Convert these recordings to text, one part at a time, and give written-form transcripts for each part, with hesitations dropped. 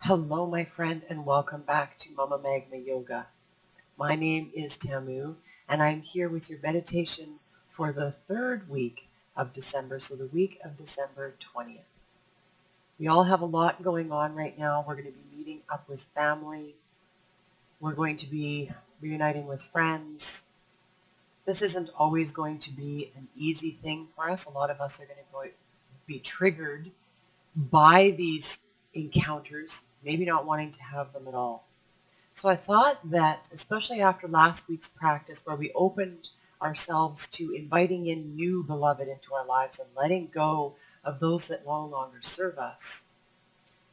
Hello, my friend, and welcome back to Mama Magma Yoga. My name is Tamu, and I'm here with your meditation for the third week of December, so the week of December 20th. We all have a lot going on right now. We're going to be meeting up with family. We're going to be reuniting with friends. This isn't always going to be an easy thing for us. A lot of us are going to be triggered by these encounters, maybe not wanting to have them at all. So I thought that, especially after last week's practice where we opened ourselves to inviting in new beloved into our lives and letting go of those that no longer serve us,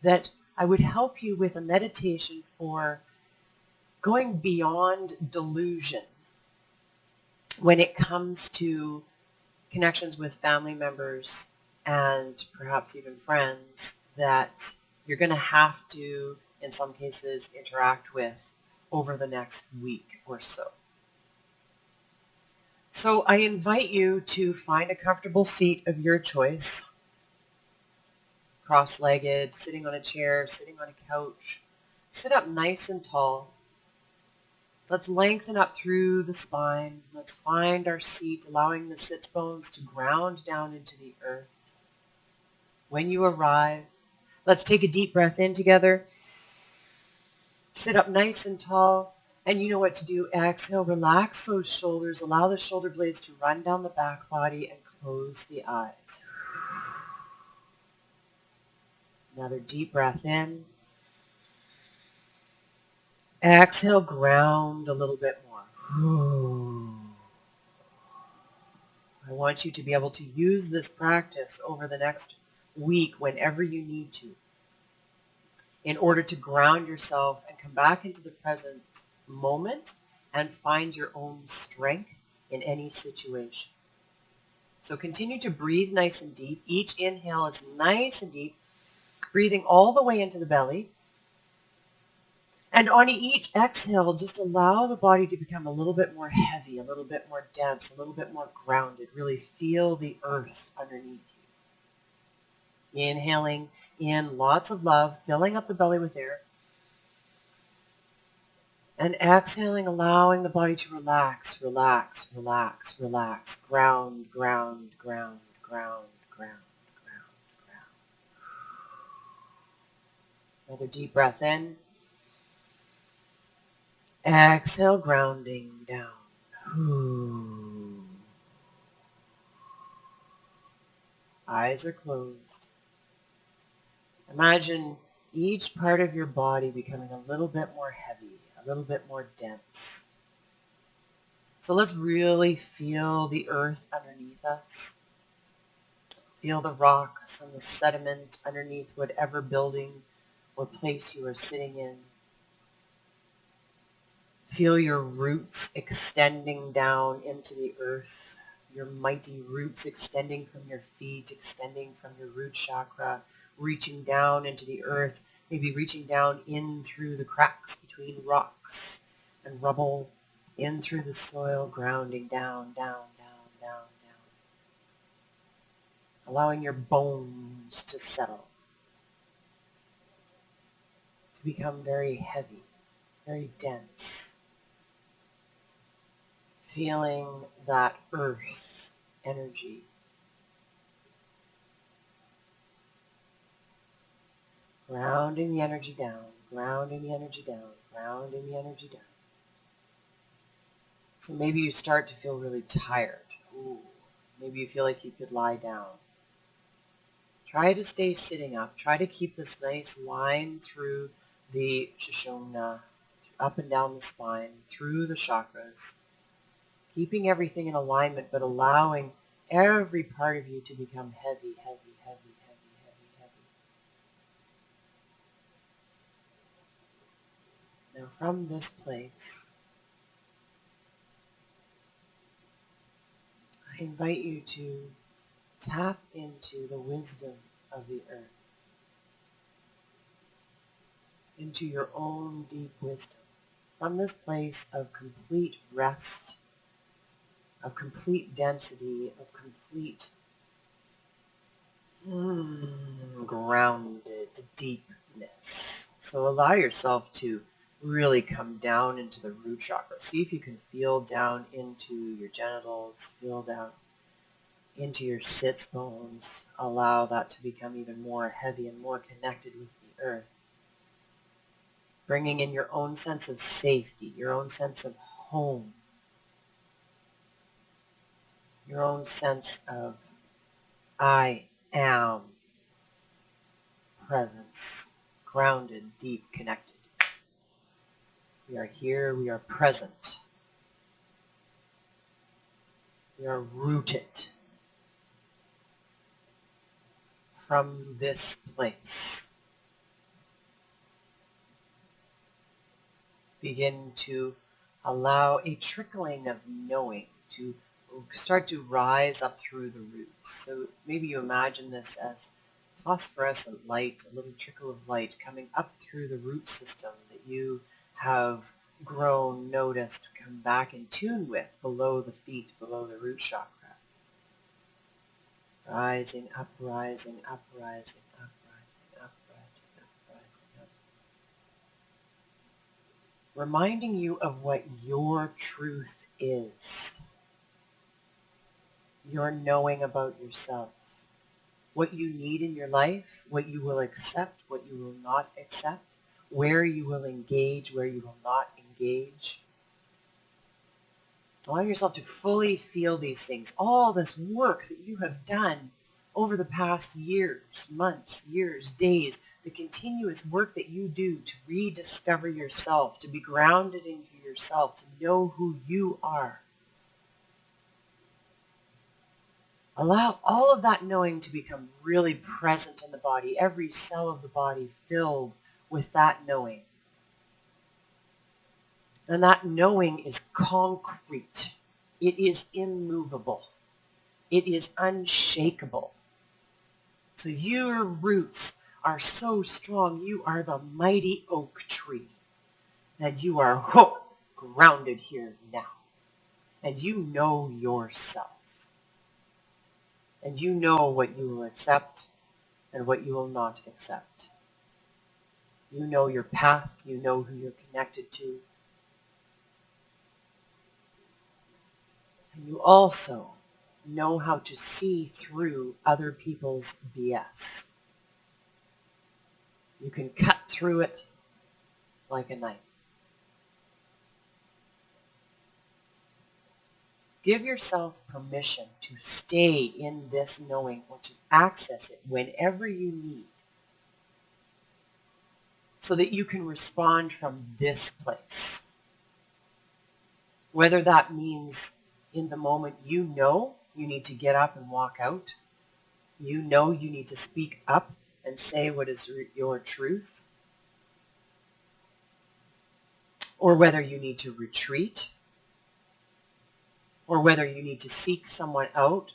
that I would help you with a meditation for going beyond delusion when it comes to connections with family members and perhaps even friends that you're going to have to, in some cases, interact with over the next week or so. So I invite you to find a comfortable seat of your choice, cross-legged, sitting on a chair, sitting on a couch. Sit up nice and tall. Let's lengthen up through the spine. Let's find our seat, allowing the sits bones to ground down into the earth. When you arrive, let's take a deep breath in together. Sit up nice and tall. And you know what to do. Exhale, relax those shoulders. Allow the shoulder blades to run down the back body and close the eyes. Another deep breath in. Exhale, ground a little bit more. I want you to be able to use this practice over the next week whenever you need to in order to ground yourself and come back into the present moment and find your own strength in any situation. So continue to breathe nice and deep. Each inhale is nice and deep, breathing all the way into the belly. And on each exhale, just allow the body to become a little bit more heavy, a little bit more dense, a little bit more grounded. Really feel the earth underneath you. Inhaling in lots of love, filling up the belly with air. And exhaling, allowing the body to relax, relax, relax, relax. Ground, ground, ground, ground, ground, ground, ground. Another deep breath in. Exhale, grounding down. Eyes are closed. Imagine each part of your body becoming a little bit more heavy, a little bit more dense. So let's really feel the earth underneath us. Feel the rocks and the sediment underneath whatever building or place you are sitting in. Feel your roots extending down into the earth, your mighty roots extending from your feet, extending from your root chakra, reaching down into the earth, maybe reaching down in through the cracks between rocks and rubble, in through the soil, grounding down, down, down, down, down. Allowing your bones to settle, to become very heavy, very dense. Feeling that earth energy. Grounding the energy down, grounding the energy down, grounding the energy down. So maybe you start to feel really tired. Ooh, maybe you feel like you could lie down. Try to stay sitting up. Try to keep this nice line through the Shoshona, up and down the spine, through the chakras. Keeping everything in alignment, but allowing every part of you to become heavy, heavy, heavy, heavy, heavy, heavy. Now from this place, I invite you to tap into the wisdom of the earth, into your own deep wisdom. From this place of complete rest, of complete density, of complete grounded deepness. So So allow yourself to really come down into the root chakra. See if you can feel down into your genitals, feel down into your sits bones. Allow that to become even more heavy and more connected with the earth. Bringing in your own sense of safety, your own sense of home, your own sense of I am presence, grounded, deep, connected. We are here, we are present. We are rooted from this place. Begin to allow a trickling of knowing to start to rise up through the roots. So maybe you imagine this as phosphorescent light, a little trickle of light coming up through the root system that you have grown, noticed, come back in tune with below the feet, below the root chakra. Rising up, rising up, rising up, rising up, rising up, rising up. Reminding you of what your truth is. Your knowing about yourself. What you need in your life, what you will accept, what you will not accept, where you will engage, where you will not engage. Allow yourself to fully feel these things, all this work that you have done over the past years, months, years, days, the continuous work that you do to rediscover yourself, to be grounded into yourself, to know who you are. Allow all of that knowing to become really present in the body, every cell of the body filled with that knowing. And that knowing is concrete. It is immovable. It is unshakable. So your roots are so strong. You are the mighty oak tree. And you are grounded here now. And you know yourself. And you know what you will accept and what you will not accept. You know your path. You know who you're connected to. And you also know how to see through other people's BS. You can cut through it like a knife. Give yourself permission to stay in this knowing or to access it whenever you need so that you can respond from this place. Whether that means in the moment you know you need to get up and walk out, you know you need to speak up and say what is your truth, or whether you need to retreat, or whether you need to seek someone out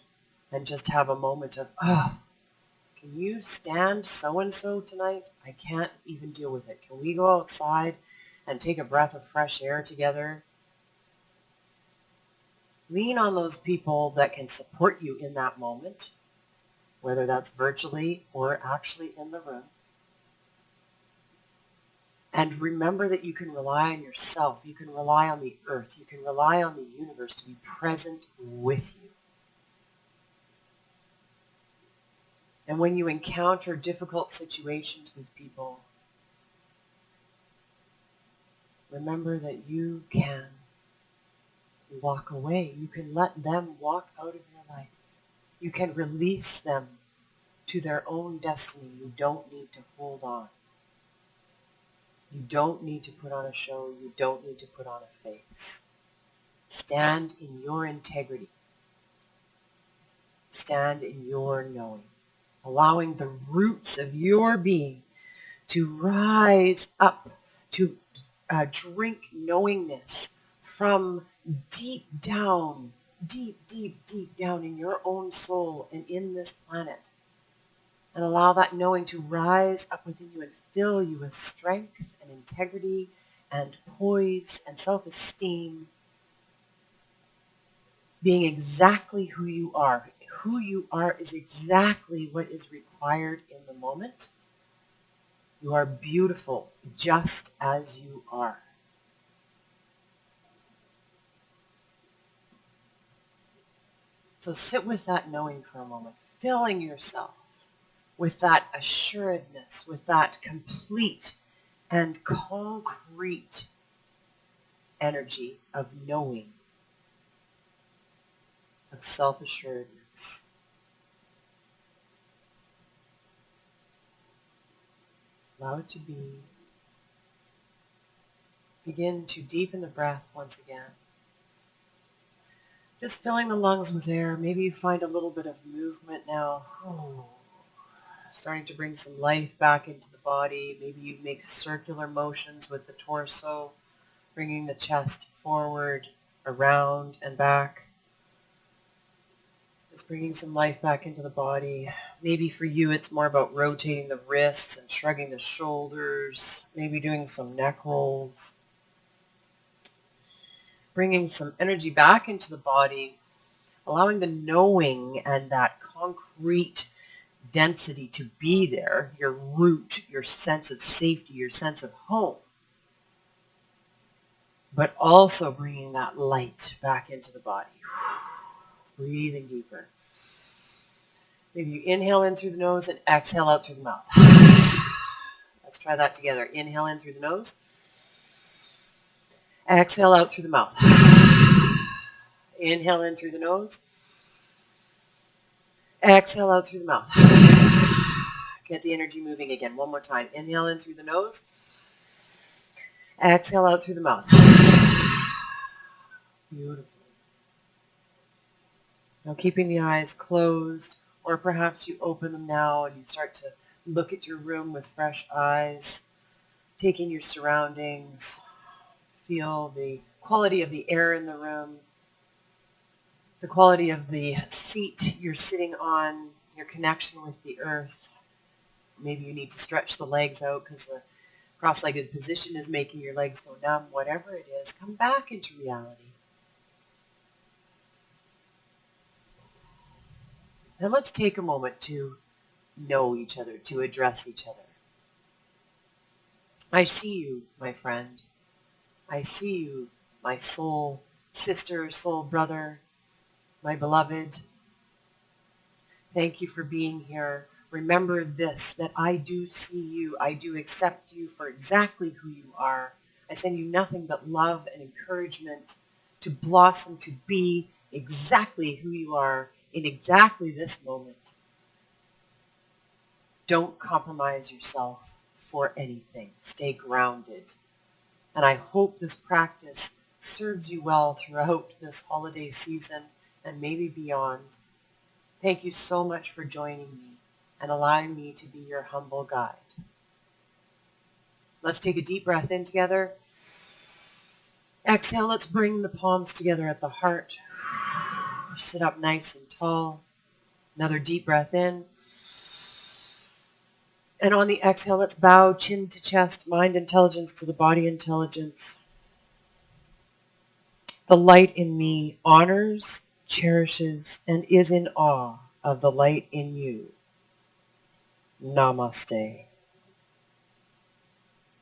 and just have a moment of, can you stand so-and-so tonight? I can't even deal with it. Can we go outside and take a breath of fresh air together? Lean on those people that can support you in that moment, whether that's virtually or actually in the room. And remember that you can rely on yourself. You can rely on the earth. You can rely on the universe to be present with you. And when you encounter difficult situations with people, remember that you can walk away. You can let them walk out of your life. You can release them to their own destiny. You don't need to hold on. You don't need to put on a show. You don't need to put on a face. Stand in your integrity. Stand in your knowing, allowing the roots of your being to rise up, to drink knowingness from deep down, deep, deep, deep down in your own soul and in this planet. And allow that knowing to rise up within you and fill you with strength and integrity and poise and self-esteem, being exactly who you are. Who you are is exactly what is required in the moment. You are beautiful just as you are. So sit with that knowing for a moment, filling yourself with that assuredness, with that complete and concrete energy of knowing, of self-assuredness. Allow it to be. Begin to deepen the breath once again. Just filling the lungs with air. Maybe you find a little bit of movement now. Starting to bring some life back into the body. Maybe you make circular motions with the torso, bringing the chest forward, around, and back. Just bringing some life back into the body. Maybe for you it's more about rotating the wrists and shrugging the shoulders. Maybe doing some neck rolls. Bringing some energy back into the body. Allowing the knowing and that concrete density to be there, your root, your sense of safety, your sense of home, but also bringing that light back into the body. Breathing deeper. Maybe you inhale in through the nose and exhale out through the mouth. Let's try that together. Inhale in through the nose. Exhale out through the mouth. Inhale in through the nose. Exhale out through the mouth. Get the energy moving again. One more time. Inhale in through the nose. Exhale out through the mouth. Beautiful. Now keeping the eyes closed, or perhaps you open them now and you start to look at your room with fresh eyes, taking your surroundings, feel the quality of the air in the room, the quality of the seat you're sitting on, your connection with the earth. Maybe you need to stretch the legs out because the cross-legged position is making your legs go numb. Whatever it is, come back into reality. And let's take a moment to know each other, to address each other. I see you, my friend. I see you, my soul sister, soul brother, my beloved. Thank you for being here. Remember this, that I do see you. I do accept you for exactly who you are. I send you nothing but love and encouragement to blossom, to be exactly who you are in exactly this moment. Don't compromise yourself for anything. Stay grounded. And I hope this practice serves you well throughout this holiday season and maybe beyond. Thank you so much for joining me and allowing me to be your humble guide. Let's take a deep breath in together. Exhale, let's bring the palms together at the heart. Sit up nice and tall. Another deep breath in. And on the exhale, let's bow chin to chest, mind intelligence to the body intelligence. The light in me honors, cherishes, and is in awe of the light in you. Namaste.